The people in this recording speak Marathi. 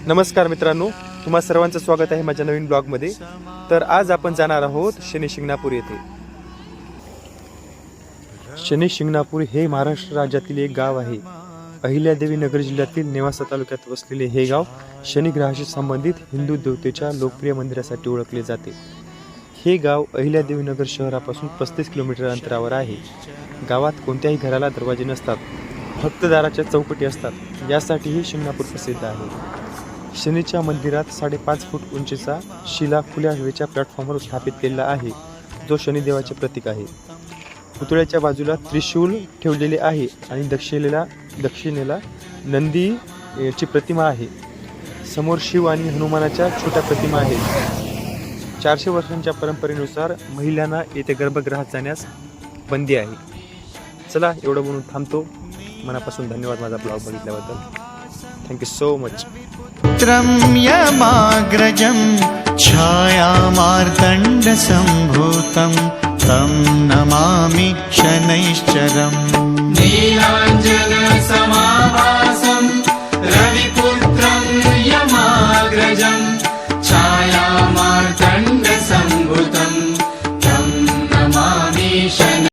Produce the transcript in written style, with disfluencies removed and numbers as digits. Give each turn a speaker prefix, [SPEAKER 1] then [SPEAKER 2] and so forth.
[SPEAKER 1] नमस्कार मित्रांनो, तुम्हा सर्वांचं स्वागत आहे माझ्या नवीन ब्लॉगमध्ये। तर आज आपण जाणार आहोत शनी शिंगणापूर येथे। शनी शिंगणापूर हे महाराष्ट्र राज्यातील एक गाव आहे। अहिल्यादेवी नगर जिल्ह्यातील नेवासा तालुक्यात वसलेले हे गाव शनी ग्रहाशी संबंधित हिंदू देवतेच्या लोकप्रिय मंदिरासाठी ओळखले जाते। हे गाव अहिल्यादेवी नगर शहरापासून 35 किलोमीटर अंतरावर आहे। गावात कोणत्याही घराला दरवाजे नसतात, फक्त दाराच्या चौकटी असतात। यासाठी हे शिंगणापूर प्रसिद्ध आहे। शनीच्या मंदिरात 5.5 फूट उंचीचा शिला खुल्या हवेच्या प्लॅटफॉर्मवर स्थापित केलेला आहे, जो शनिदेवाचे प्रतीक आहे। पुतळ्याच्या बाजूला त्रिशूल ठेवलेले आहे आणि दक्षिणेला नंदी ची प्रतिमा आहे। समोर शिव आणि हनुमानाच्या छोट्या प्रतिमा आहेत। 400 वर्षांच्या परंपरेनुसार महिलांना येथे गर्भगृहात जाण्यास बंदी आहे। चला, एवढं म्हणून थांबतो। मनापासून धन्यवाद माझा ब्लॉग बघितल्याबद्दल। Thank you so much.
[SPEAKER 2] त्रयमाग्रजं छायामार्तण्डसम्भूतं तं नमामि शनैश्चरम्।